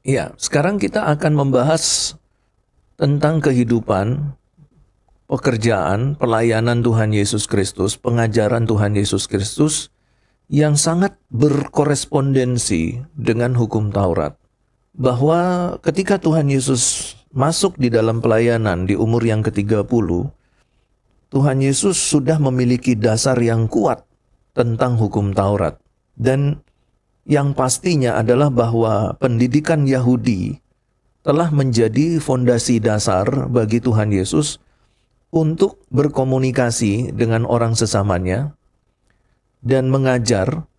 Ya, sekarang kita akan membahas tentang kehidupan, pekerjaan, pelayanan Tuhan Yesus Kristus, pengajaran Tuhan Yesus Kristus yang sangat berkorespondensi dengan hukum Taurat. Bahwa ketika Tuhan Yesus masuk di dalam pelayanan di umur yang ke-30, Tuhan Yesus sudah memiliki dasar yang kuat tentang hukum Taurat. Dan yang pastinya adalah bahwa pendidikan Yahudi telah menjadi fondasi dasar bagi Tuhan Yesus untuk berkomunikasi dengan orang sesamanya dan mengajar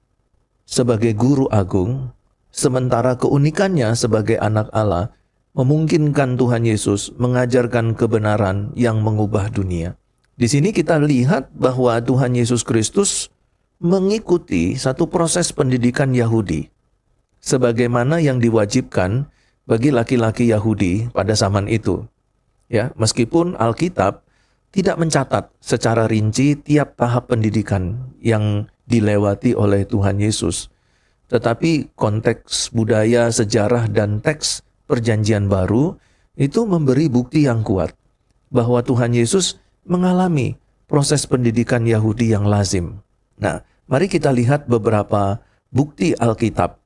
sebagai guru agung, sementara keunikannya sebagai anak Allah memungkinkan Tuhan Yesus mengajarkan kebenaran yang mengubah dunia. Di sini kita lihat bahwa Tuhan Yesus Kristus mengikuti satu proses pendidikan Yahudi sebagaimana yang diwajibkan bagi laki-laki Yahudi pada zaman itu. Ya, meskipun Alkitab tidak mencatat secara rinci tiap tahap pendidikan yang dilewati oleh Tuhan Yesus, tetapi konteks budaya, sejarah, dan teks Perjanjian Baru itu memberi bukti yang kuat bahwa Tuhan Yesus mengalami proses pendidikan Yahudi yang lazim. Nah, mari kita lihat beberapa bukti Alkitab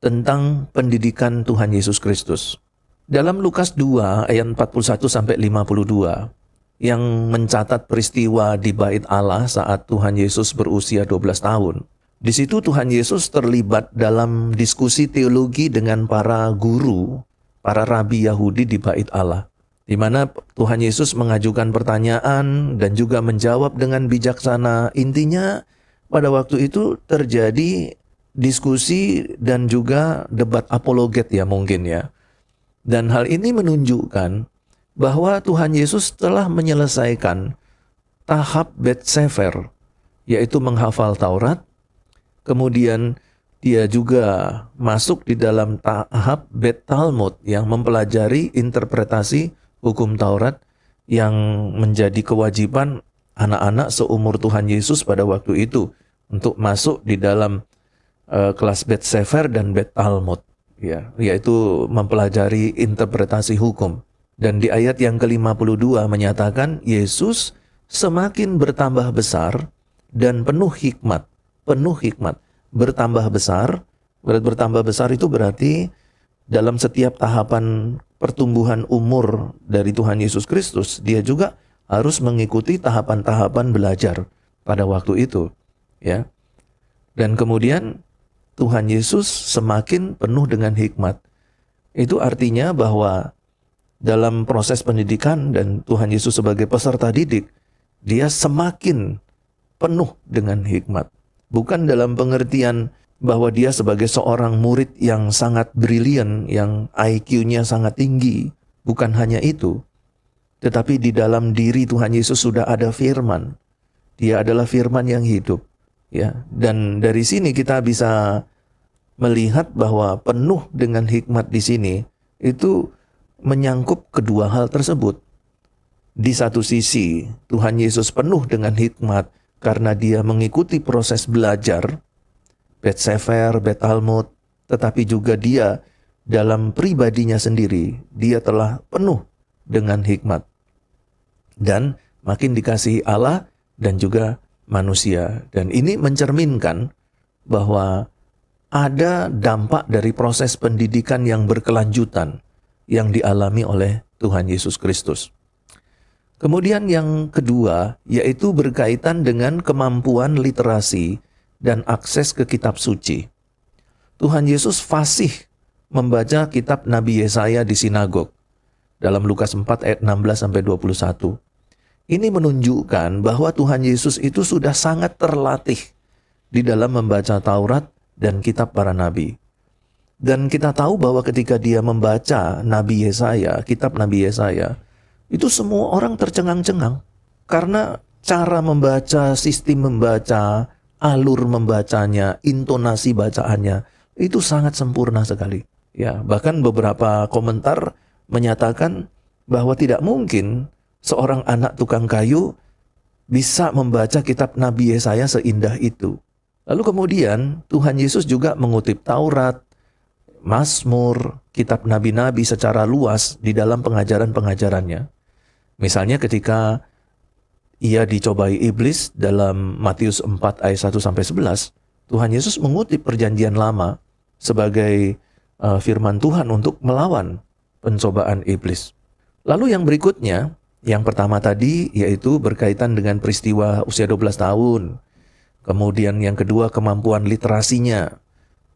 tentang pendidikan Tuhan Yesus Kristus. Dalam Lukas 2 ayat 41 sampai 52 yang mencatat peristiwa di Bait Allah saat Tuhan Yesus berusia 12 tahun. Di situ Tuhan Yesus terlibat dalam diskusi teologi dengan para guru, para rabi Yahudi di Bait Allah, di mana Tuhan Yesus mengajukan pertanyaan dan juga menjawab dengan bijaksana. Intinya pada waktu itu terjadi diskusi dan juga debat apologet ya mungkin ya. Dan hal ini menunjukkan bahwa Tuhan Yesus telah menyelesaikan tahap Bet Sefer, yaitu menghafal Taurat. Kemudian dia juga masuk di dalam tahap Bet Talmud yang mempelajari interpretasi hukum Taurat yang menjadi kewajiban anak-anak seumur Tuhan Yesus pada waktu itu untuk masuk di dalam kelas Bet Sefer dan Bet Talmud, ya, yaitu mempelajari interpretasi hukum. Dan di ayat yang ke-52 menyatakan Yesus semakin bertambah besar dan penuh hikmat. Penuh hikmat, bertambah besar. Bertambah besar itu berarti dalam setiap tahapan pertumbuhan umur dari Tuhan Yesus Kristus, dia juga harus mengikuti tahapan-tahapan belajar pada waktu itu, ya. Dan kemudian Tuhan Yesus semakin penuh dengan hikmat. Itu artinya bahwa dalam proses pendidikan dan Tuhan Yesus sebagai peserta didik, dia semakin penuh dengan hikmat. Bukan dalam pengertian bahwa dia sebagai seorang murid yang sangat brilian, yang IQ-nya sangat tinggi. Bukan hanya itu. Tetapi di dalam diri Tuhan Yesus sudah ada firman. Dia adalah firman yang hidup. Ya, dan dari sini kita bisa melihat bahwa penuh dengan hikmat di sini itu menyangkup kedua hal tersebut. Di satu sisi, Tuhan Yesus penuh dengan hikmat karena dia mengikuti proses belajar, Bet Sefer, Bet Talmud, tetapi juga dia dalam pribadinya sendiri, dia telah penuh dengan hikmat. Dan makin dikasihi Allah dan juga manusia. Dan ini mencerminkan bahwa ada dampak dari proses pendidikan yang berkelanjutan yang dialami oleh Tuhan Yesus Kristus. Kemudian yang kedua, yaitu berkaitan dengan kemampuan literasi dan akses ke kitab suci. Tuhan Yesus fasih membaca kitab Nabi Yesaya di sinagog dalam Lukas 4 ayat 16-21. Ini menunjukkan bahwa Tuhan Yesus itu sudah sangat terlatih di dalam membaca Taurat dan kitab para nabi. Dan kita tahu bahwa ketika dia membaca Nabi Yesaya, kitab Nabi Yesaya, itu semua orang tercengang-cengang. Karena cara membaca, sistem membaca, alur membacanya, intonasi bacaannya, itu sangat sempurna sekali. Ya, bahkan beberapa komentar menyatakan bahwa tidak mungkin seorang anak tukang kayu bisa membaca kitab Nabi Yesaya seindah itu. Lalu kemudian Tuhan Yesus juga mengutip Taurat, Mazmur, kitab nabi-nabi secara luas di dalam pengajaran-pengajarannya. Misalnya ketika ia dicobai iblis dalam Matius 4 ayat 1-11, Tuhan Yesus mengutip perjanjian lama sebagai firman Tuhan untuk melawan pencobaan iblis. Lalu yang berikutnya, yang pertama tadi yaitu berkaitan dengan peristiwa usia 12 tahun. Kemudian yang kedua kemampuan literasinya.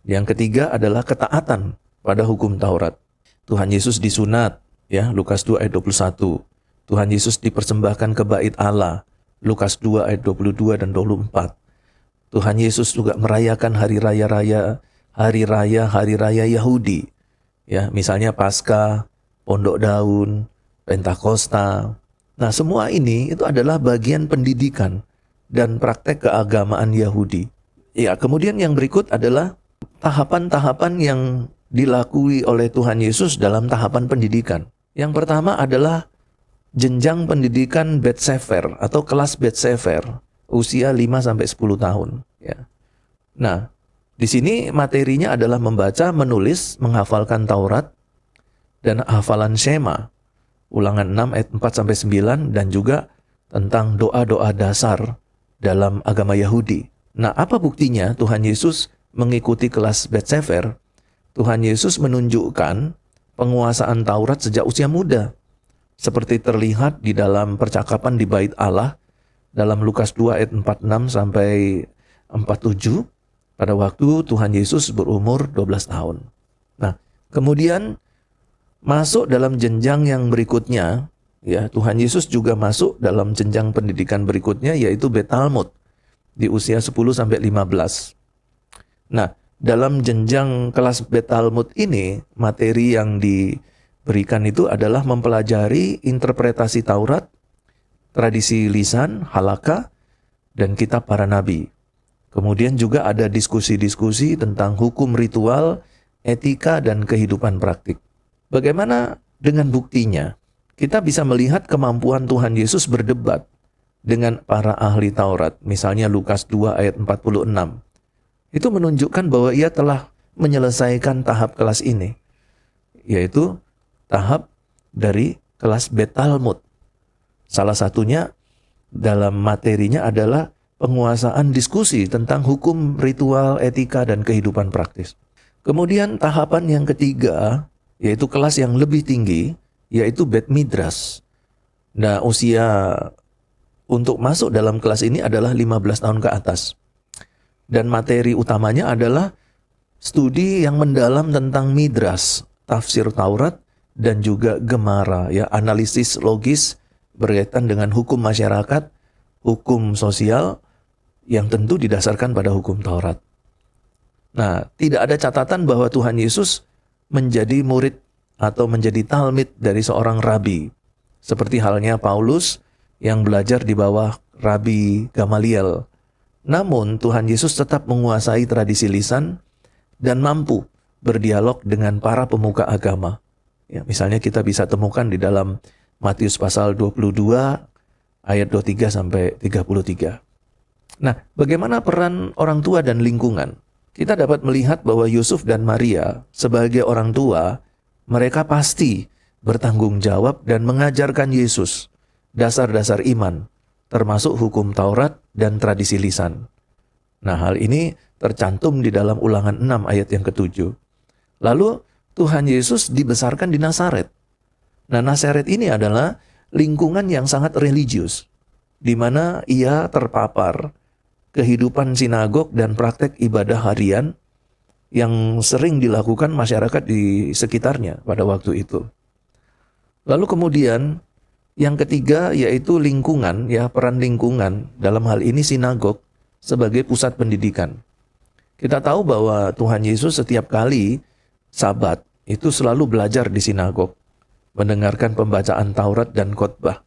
Yang ketiga adalah ketaatan pada hukum Taurat. Tuhan Yesus disunat, ya, Lukas 2 ayat 21. Tuhan Yesus dipersembahkan ke bait Allah, Lukas 2 ayat 22 dan 24. Tuhan Yesus juga merayakan hari raya Yahudi. Ya, misalnya Paskah, Pondok Daun, Pentakosta. Nah, semua ini itu adalah bagian pendidikan dan praktek keagamaan Yahudi. Ya, kemudian yang berikut adalah tahapan-tahapan yang dilakui oleh Tuhan Yesus dalam tahapan pendidikan. Yang pertama adalah jenjang pendidikan Bet Sefer atau kelas Bet Sefer, usia 5-10 tahun. Ya. Nah, di sini materinya adalah membaca, menulis, menghafalkan Taurat, dan hafalan Shema, Ulangan 6 ayat 4-9, dan juga tentang doa-doa dasar dalam agama Yahudi. Nah, apa buktinya Tuhan Yesus mengikuti kelas Bet Sefer? Tuhan Yesus menunjukkan penguasaan Taurat sejak usia muda. Seperti terlihat di dalam percakapan di bait Allah dalam Lukas 2 ayat 46-47 pada waktu Tuhan Yesus berumur 12 tahun. Nah, kemudian masuk dalam jenjang yang berikutnya, ya, Tuhan Yesus juga masuk dalam jenjang pendidikan berikutnya yaitu Bet Talmud di usia 10-15. Nah, dalam jenjang kelas Bet Talmud ini, materi yang diberikan itu adalah mempelajari interpretasi Taurat, tradisi lisan, halakha, dan kitab para nabi. Kemudian juga ada diskusi-diskusi tentang hukum ritual, etika, dan kehidupan praktik. Bagaimana dengan buktinya? Kita bisa melihat kemampuan Tuhan Yesus berdebat dengan para ahli Taurat. Misalnya Lukas 2 ayat 46. Itu menunjukkan bahwa ia telah menyelesaikan tahap kelas ini, yaitu tahap dari kelas Bet Talmud. Salah satunya dalam materinya adalah penguasaan diskusi tentang hukum, ritual, etika, dan kehidupan praktis. Kemudian tahapan yang ketiga, yaitu kelas yang lebih tinggi, yaitu Bet Midrash. Nah, usia untuk masuk dalam kelas ini adalah 15 tahun ke atas. Dan materi utamanya adalah studi yang mendalam tentang Midrash, tafsir Taurat, dan juga Gemara, ya, analisis logis berkaitan dengan hukum masyarakat, hukum sosial, yang tentu didasarkan pada hukum Taurat. Nah, tidak ada catatan bahwa Tuhan Yesus menjadi murid atau menjadi talmid dari seorang rabi, seperti halnya Paulus yang belajar di bawah Rabi Gamaliel. Namun Tuhan Yesus tetap menguasai tradisi lisan dan mampu berdialog dengan para pemuka agama. Ya, misalnya kita bisa temukan di dalam Matius pasal 22 ayat 23-33. Nah, bagaimana peran orang tua dan lingkungan? Kita dapat melihat bahwa Yusuf dan Maria sebagai orang tua, mereka pasti bertanggung jawab dan mengajarkan Yesus dasar-dasar iman, termasuk hukum Taurat dan tradisi lisan. Nah, hal ini tercantum di dalam Ulangan 6 ayat yang ke-7. Lalu Tuhan Yesus dibesarkan di Nazaret. Nah, Nazaret ini adalah lingkungan yang sangat religius, di mana ia terpapar kehidupan sinagog dan praktek ibadah harian yang sering dilakukan masyarakat di sekitarnya pada waktu itu. Lalu kemudian yang ketiga yaitu lingkungan, ya, peran lingkungan, dalam hal ini sinagog sebagai pusat pendidikan. Kita tahu bahwa Tuhan Yesus setiap kali Sabat itu selalu belajar di sinagog, mendengarkan pembacaan Taurat dan khotbah.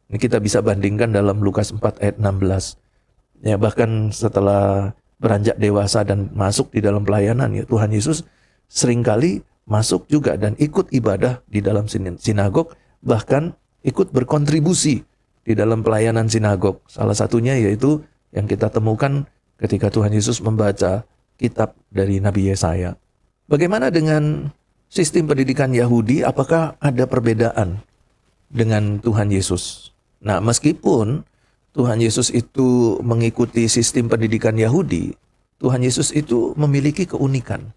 Ini kita bisa bandingkan dalam Lukas 4 ayat 16. Ya, bahkan setelah beranjak dewasa dan masuk di dalam pelayanan, ya, Tuhan Yesus seringkali masuk juga dan ikut ibadah di dalam sinagog, bahkan ikut berkontribusi di dalam pelayanan sinagog. Salah satunya yaitu yang kita temukan ketika Tuhan Yesus membaca kitab dari Nabi Yesaya. Bagaimana dengan sistem pendidikan Yahudi? Apakah ada perbedaan dengan Tuhan Yesus? Nah, meskipun Tuhan Yesus itu mengikuti sistem pendidikan Yahudi, Tuhan Yesus itu memiliki keunikan.